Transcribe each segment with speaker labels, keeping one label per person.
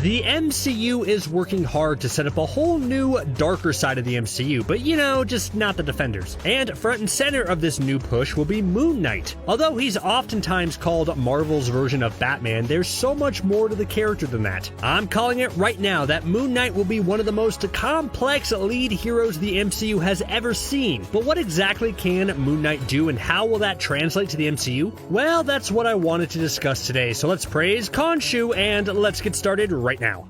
Speaker 1: The MCU is working hard to set up a whole new, darker side of the MCU, but just not the Defenders. And front and center of this new push will be Moon Knight. Although he's oftentimes called Marvel's version of Batman, there's so much more to the character than that. I'm calling it right now that Moon Knight will be one of the most complex lead heroes the MCU has ever seen. But what exactly can Moon Knight do, and how will that translate to the MCU? Well, that's what I wanted to discuss today, so let's praise Khonshu and let's get started right now.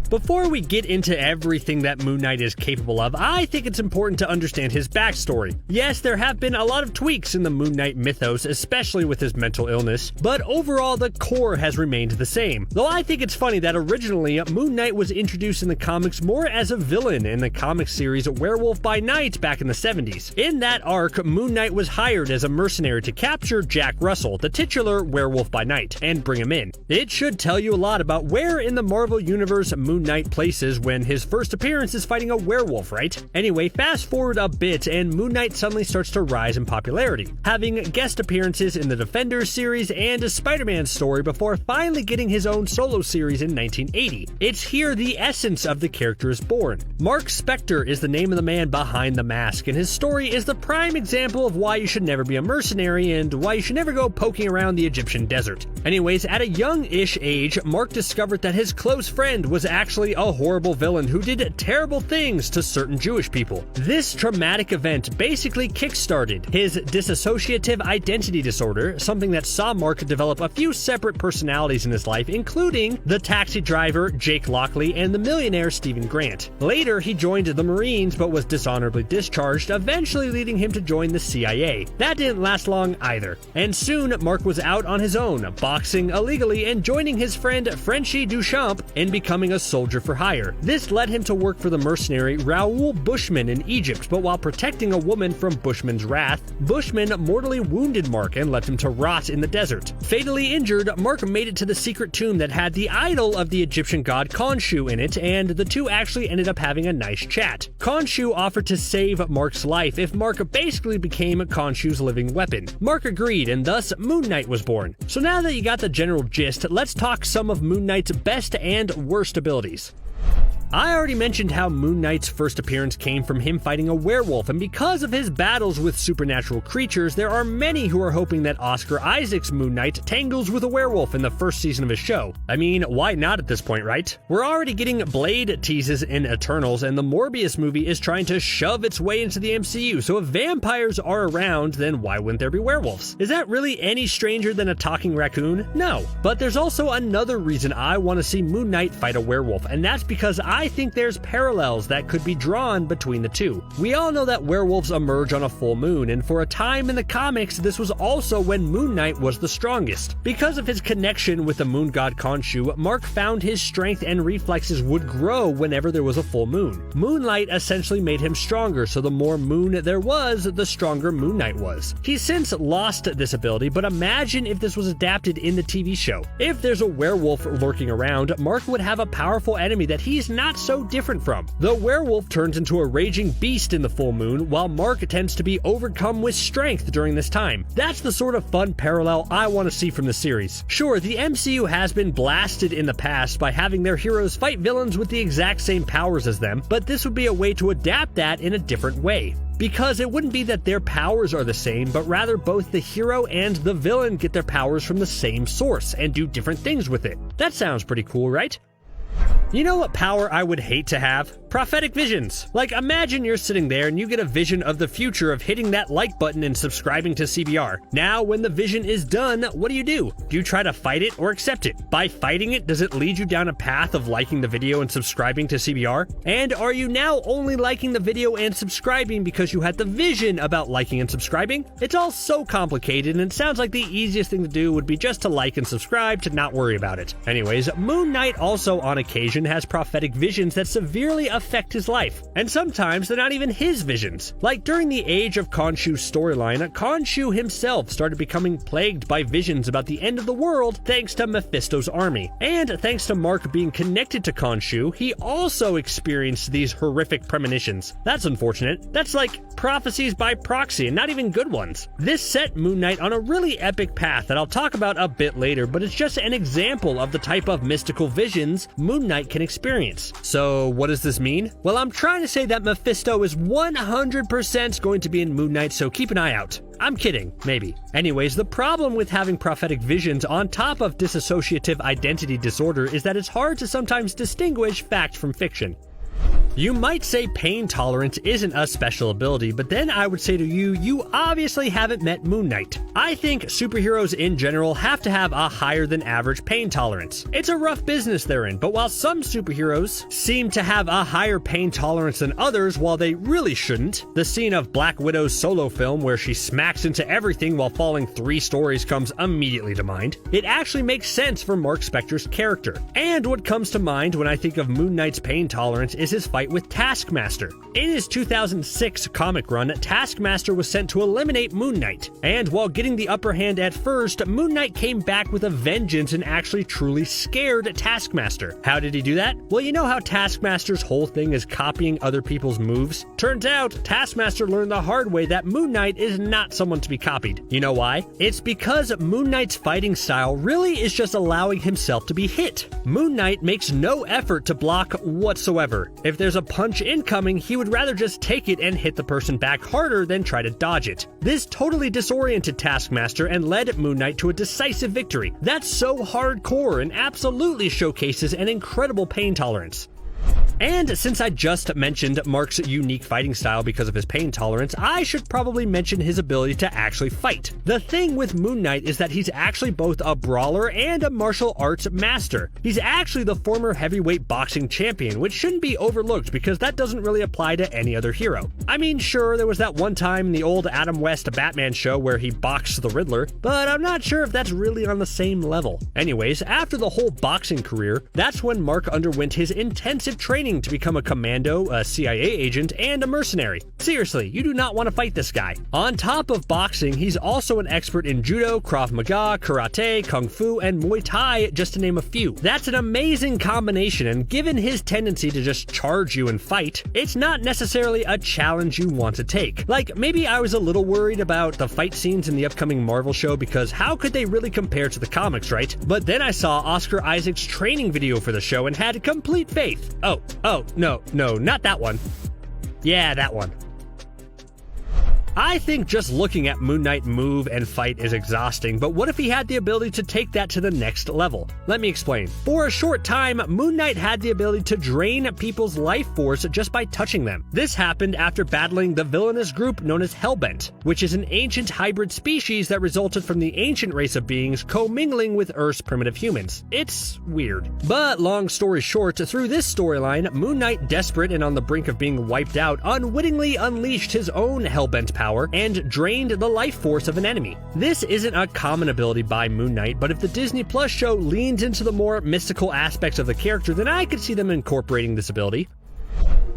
Speaker 1: Before we get into everything that Moon Knight is capable of, I think it's important to understand his backstory. Yes, there have been a lot of tweaks in the Moon Knight mythos, especially with his mental illness, but overall the core has remained the same. Though I think it's funny that originally Moon Knight was introduced in the comics more as a villain in the comic series Werewolf by Night back in the 70s. In that arc, Moon Knight was hired as a mercenary to capture Jack Russell, the titular Werewolf by Night, and bring him in. It should tell you a lot about where in the Marvel Universe Moon Knight places when his first appearance is fighting a werewolf, right? Anyway, fast forward a bit and Moon Knight suddenly starts to rise in popularity, having guest appearances in the Defenders series and a Spider-Man story before finally getting his own solo series in 1980. It's here the essence of the character is born. Mark Spector is the name of the man behind the mask, and his story is the prime example of why you should never be a mercenary and why you should never go poking around the Egyptian desert. Anyways, at a young-ish age, Mark discovered that his close friend was actually a horrible villain who did terrible things to certain Jewish people. This traumatic event basically kickstarted his dissociative identity disorder, something that saw Mark develop a few separate personalities in his life, including the taxi driver Jake Lockley and the millionaire Stephen Grant. Later, he joined the Marines but was dishonorably discharged, eventually leading him to join the CIA. That didn't last long either, and soon Mark was out on his own, boxing illegally and joining his friend Frenchie Duchamp and becoming a soldier for hire. This led him to work for the mercenary Raoul Bushman in Egypt, but while protecting a woman from Bushman's wrath, Bushman mortally wounded Mark and left him to rot in the desert. Fatally injured, Mark made it to the secret tomb that had the idol of the Egyptian god Khonshu in it, and the two actually ended up having a nice chat. Khonshu offered to save Mark's life if Mark basically became Khonshu's living weapon. Mark agreed, and thus Moon Knight was born. So now that you got the general gist, let's talk some of Moon Knight's best and worst abilities. I already mentioned how Moon Knight's first appearance came from him fighting a werewolf, and because of his battles with supernatural creatures, there are many who are hoping that Oscar Isaac's Moon Knight tangles with a werewolf in the first season of his show. I mean, why not at this point, right? We're already getting Blade teases in Eternals, and the Morbius movie is trying to shove its way into the MCU, so if vampires are around, then why wouldn't there be werewolves? Is that really any stranger than a talking raccoon? No. But there's also another reason I want to see Moon Knight fight a werewolf, and that's because I think there's parallels that could be drawn between the two. We all know that werewolves emerge on a full moon, and for a time in the comics, this was also when Moon Knight was the strongest. Because of his connection with the moon god Khonshu, Mark found his strength and reflexes would grow whenever there was a full moon. Moonlight essentially made him stronger, so the more moon there was, the stronger Moon Knight was. He's since lost this ability, but imagine if this was adapted in the TV show. If there's a werewolf lurking around, Mark would have a powerful enemy that he's not so different from. The werewolf turns into a raging beast in the full moon, while Mark tends to be overcome with strength during this time. That's the sort of fun parallel I want to see from the series. Sure, the MCU has been blasted in the past by having their heroes fight villains with the exact same powers as them, but this would be a way to adapt that in a different way. Because it wouldn't be that their powers are the same, but rather both the hero and the villain get their powers from the same source and do different things with it. That sounds pretty cool, right? You know what power I would hate to have? Prophetic visions. Like, imagine you're sitting there and you get a vision of the future of hitting that like button and subscribing to CBR. Now, when the vision is done, what do? Do you try to fight it or accept it? By fighting it, does it lead you down a path of liking the video and subscribing to CBR? And are you now only liking the video and subscribing because you had the vision about liking and subscribing? It's all so complicated, and it sounds like the easiest thing to do would be just to like and subscribe to not worry about it. Anyways, Moon Knight also on occasion has prophetic visions that severely affect affect his life. And sometimes they're not even his visions. Like during the Age of Khonshu's storyline, Khonshu himself started becoming plagued by visions about the end of the world thanks to Mephisto's army. And thanks to Mark being connected to Khonshu, he also experienced these horrific premonitions. That's unfortunate. That's like prophecies by proxy and not even good ones. This set Moon Knight on a really epic path that I'll talk about a bit later, but it's just an example of the type of mystical visions Moon Knight can experience. So what does this mean? Well, I'm trying to say that Mephisto is 100% going to be in Moon Knight, so keep an eye out. I'm kidding, maybe. Anyways, the problem with having prophetic visions on top of dissociative identity disorder is that it's hard to sometimes distinguish fact from fiction. You might say pain tolerance isn't a special ability, but then I would say to you, you obviously haven't met Moon Knight. I think superheroes in general have to have a higher than average pain tolerance. It's a rough business they're in, but while some superheroes seem to have a higher pain tolerance than others while they really shouldn't, the scene of Black Widow's solo film where she smacks into everything while falling 3 stories comes immediately to mind. It actually makes sense for Mark Spector's character. And what comes to mind when I think of Moon Knight's pain tolerance is his fight with Taskmaster. In his 2006 comic run, Taskmaster was sent to eliminate Moon Knight, and while getting the upper hand at first, Moon Knight came back with a vengeance and actually truly scared Taskmaster. How did he do that? Well, you know how Taskmaster's whole thing is copying other people's moves? Turns out, Taskmaster learned the hard way that Moon Knight is not someone to be copied. You know why? It's because Moon Knight's fighting style really is just allowing himself to be hit. Moon Knight makes no effort to block whatsoever. If there's a punch incoming, he would rather just take it and hit the person back harder than try to dodge it. This totally disoriented Taskmaster and led Moon Knight to a decisive victory. That's so hardcore and absolutely showcases an incredible pain tolerance. And since I just mentioned Mark's unique fighting style because of his pain tolerance, I should probably mention his ability to actually fight. The thing with Moon Knight is that he's actually both a brawler and a martial arts master. He's actually the former heavyweight boxing champion, which shouldn't be overlooked because that doesn't really apply to any other hero. I mean, sure, there was that one time in the old Adam West Batman show where he boxed the Riddler, but I'm not sure if that's really on the same level. Anyways, after the whole boxing career, that's when Mark underwent his intensive training to become a commando, a CIA agent, and a mercenary. Seriously, you do not want to fight this guy. On top of boxing, he's also an expert in judo, Krav Maga, karate, kung fu, and Muay Thai, just to name a few. That's an amazing combination, and given his tendency to just charge you and fight, it's not necessarily a challenge you want to take. Like, maybe I was a little worried about the fight scenes in the upcoming Marvel show because how could they really compare to the comics, right? But then I saw Oscar Isaac's training video for the show and had complete faith. Oh, no, not that one. Yeah, that one. I think just looking at Moon Knight move and fight is exhausting, but what if he had the ability to take that to the next level? Let me explain. For a short time, Moon Knight had the ability to drain people's life force just by touching them. This happened after battling the villainous group known as Hellbent, which is an ancient hybrid species that resulted from the ancient race of beings commingling with Earth's primitive humans. It's weird. But long story short, through this storyline, Moon Knight, desperate and on the brink of being wiped out, unwittingly unleashed his own Hellbent power and drained the life force of an enemy. This isn't a common ability by Moon Knight, but if the Disney Plus show leans into the more mystical aspects of the character, then I could see them incorporating this ability.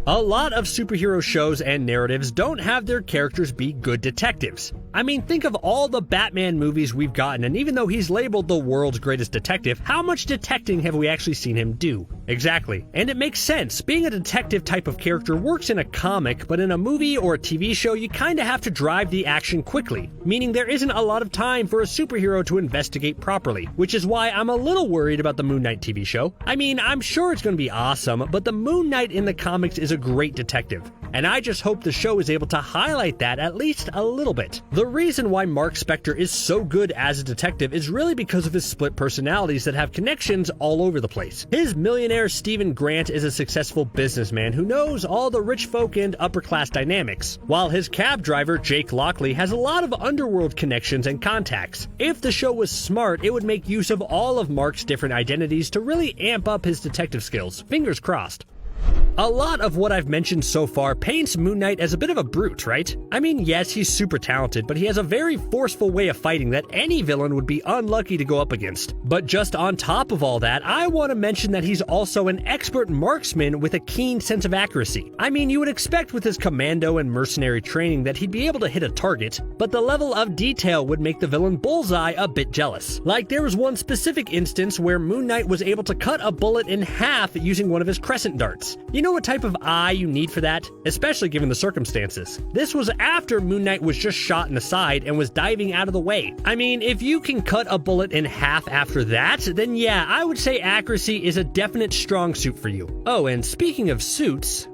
Speaker 1: A lot of superhero shows and narratives don't have their characters be good detectives. I mean, think of all the Batman movies we've gotten, and even though he's labeled the world's greatest detective, how much detecting have we actually seen him do? Exactly. And it makes sense. Being a detective type of character works in a comic, but in a movie or a TV show, you kinda have to drive the action quickly, meaning there isn't a lot of time for a superhero to investigate properly, which is why I'm a little worried about the Moon Knight TV show. I mean, I'm sure it's gonna be awesome, but the Moon Knight in the comics is a great detective, and I just hope the show is able to highlight that at least a little bit. The reason why Mark Spector is so good as a detective is really because of his split personalities that have connections all over the place. His millionaire Stephen Grant is a successful businessman who knows all the rich folk and upper class dynamics, while his cab driver Jake Lockley has a lot of underworld connections and contacts. If the show was smart, it would make use of all of Mark's different identities to really amp up his detective skills. Fingers crossed. A lot of what I've mentioned so far paints Moon Knight as a bit of a brute, right? I mean, yes, he's super talented, but he has a very forceful way of fighting that any villain would be unlucky to go up against. But just on top of all that, I want to mention that he's also an expert marksman with a keen sense of accuracy. I mean, you would expect with his commando and mercenary training that he'd be able to hit a target, but the level of detail would make the villain Bullseye a bit jealous. Like, there was one specific instance where Moon Knight was able to cut a bullet in half using one of his crescent darts. You know what type of eye you need for that? Especially given the circumstances. This was after Moon Knight was just shot in the side and was diving out of the way. I mean, if you can cut a bullet in half after that, then yeah, I would say accuracy is a definite strong suit for you. Oh, and speaking of suits,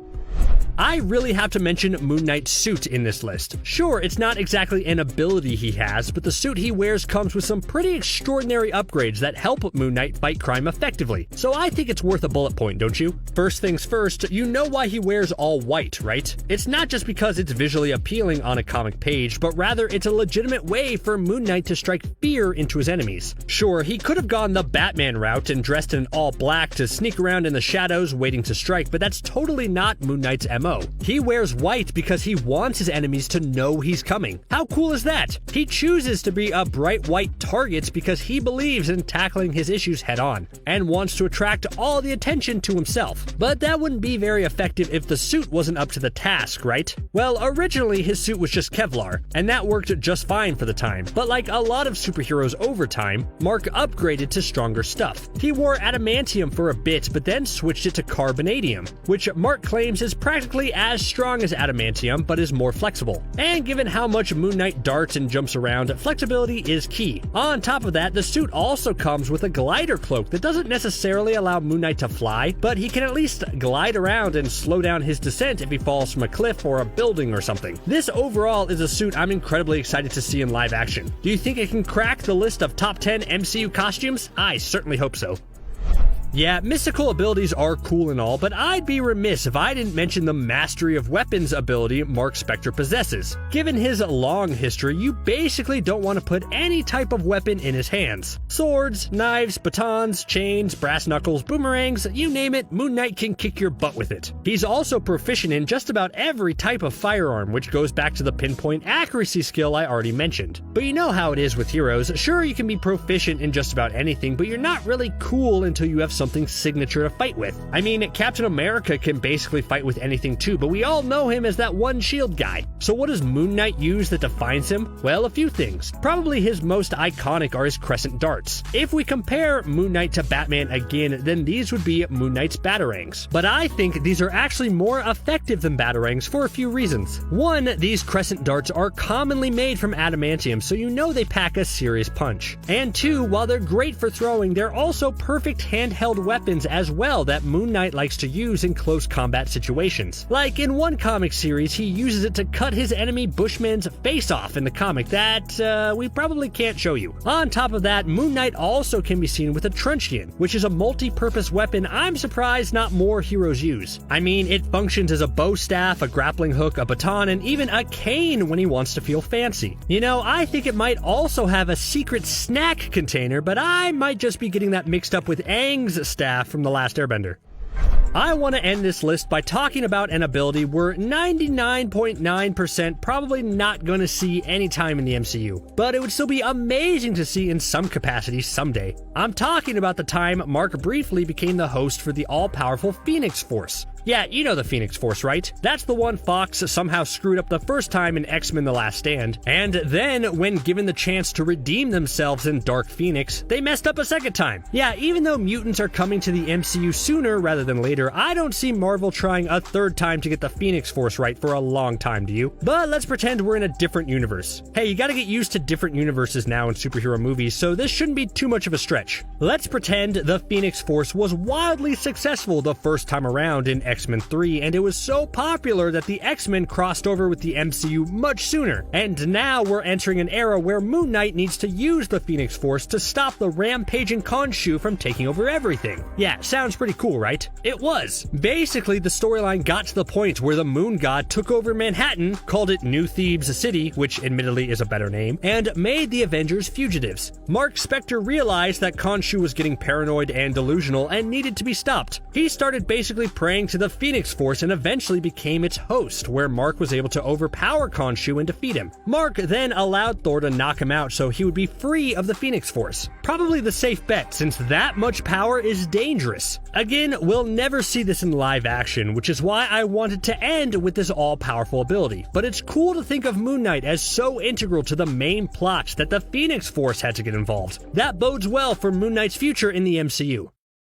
Speaker 1: I really have to mention Moon Knight's suit in this list. Sure, it's not exactly an ability he has, but the suit he wears comes with some pretty extraordinary upgrades that help Moon Knight fight crime effectively. So I think it's worth a bullet point, don't you? First things first, you know why he wears all white, right? It's not just because it's visually appealing on a comic page, but rather it's a legitimate way for Moon Knight to strike fear into his enemies. Sure, he could have gone the Batman route and dressed in all black to sneak around in the shadows waiting to strike, but that's totally not Moon Knight's MO. He wears white because he wants his enemies to know he's coming. How cool is that? He chooses to be a bright white target because he believes in tackling his issues head on, and wants to attract all the attention to himself. But that wouldn't be very effective if the suit wasn't up to the task, right? Well, originally his suit was just Kevlar, and that worked just fine for the time. But like a lot of superheroes over time, Mark upgraded to stronger stuff. He wore adamantium for a bit, but then switched it to carbonadium, which Mark claims is practically as strong as adamantium, but is more flexible. And given how much Moon Knight darts and jumps around, flexibility is key. On top of that, the suit also comes with a glider cloak that doesn't necessarily allow Moon Knight to fly, but he can at least glide around and slow down his descent if he falls from a cliff or a building or something. This overall is a suit I'm incredibly excited to see in live action. Do you think it can crack the list of top 10 MCU costumes? I certainly hope so. Yeah, mystical abilities are cool and all, but I'd be remiss if I didn't mention the Mastery of Weapons ability Mark Spector possesses. Given his long history, you basically don't want to put any type of weapon in his hands. Swords, knives, batons, chains, brass knuckles, boomerangs, you name it, Moon Knight can kick your butt with it. He's also proficient in just about every type of firearm, which goes back to the pinpoint accuracy skill I already mentioned. But you know how it is with heroes, sure you can be proficient in just about anything, but you're not really cool until you have something signature to fight with. I mean, Captain America can basically fight with anything too, but we all know him as that one shield guy. So what does Moon Knight use that defines him? Well, a few things. Probably his most iconic are his crescent darts. If we compare Moon Knight to Batman again, then these would be Moon Knight's batarangs. But I think these are actually more effective than batarangs for a few reasons. One, these crescent darts are commonly made from adamantium, so you know they pack a serious punch. And two, while they're great for throwing, they're also perfect handheld weapons as well that Moon Knight likes to use in close combat situations. Like in one comic series, he uses it to cut his enemy Bushman's face off in the comic that we probably can't show you. On top of that, Moon Knight also can be seen with a truncheon, which is a multi-purpose weapon I'm surprised not more heroes use. I mean, it functions as a bow staff, a grappling hook, a baton, and even a cane when he wants to feel fancy. You know, I think it might also have a secret snack container, but I might just be getting that mixed up with Aang's staff from The Last Airbender. I want to end this list by talking about an ability we're 99.9% probably not going to see anytime in the MCU, but it would still be amazing to see in some capacity someday. I'm talking about the time Mark briefly became the host for the all-powerful Phoenix Force. Yeah, you know the Phoenix Force, right? That's the one Fox somehow screwed up the first time in X-Men The Last Stand, and then, when given the chance to redeem themselves in Dark Phoenix, they messed up a second time. Yeah, even though mutants are coming to the MCU sooner rather than later, I don't see Marvel trying a third time to get the Phoenix Force right for a long time, do you? But let's pretend we're in a different universe. Hey, you gotta get used to different universes now in superhero movies, so this shouldn't be too much of a stretch. Let's pretend the Phoenix Force was wildly successful the first time around in X-Men 3, and it was so popular that the X-Men crossed over with the MCU much sooner. And now we're entering an era where Moon Knight needs to use the Phoenix Force to stop the rampaging Khonshu from taking over everything. Yeah, sounds pretty cool, right? It was was. Basically, the storyline got to the point where the Moon God took over Manhattan, called it New Thebes City, which admittedly is a better name, and made the Avengers fugitives. Mark Spector realized that Khonshu was getting paranoid and delusional and needed to be stopped. He started basically praying to the Phoenix Force and eventually became its host, where Mark was able to overpower Khonshu and defeat him. Mark then allowed Thor to knock him out so he would be free of the Phoenix Force. Probably the safe bet, since that much power is dangerous. Again, we'll never see this in live action, which is why I wanted to end with this all-powerful ability. But it's cool to think of Moon Knight as so integral to the main plot that the Phoenix Force had to get involved. That bodes well for Moon Knight's future in the MCU.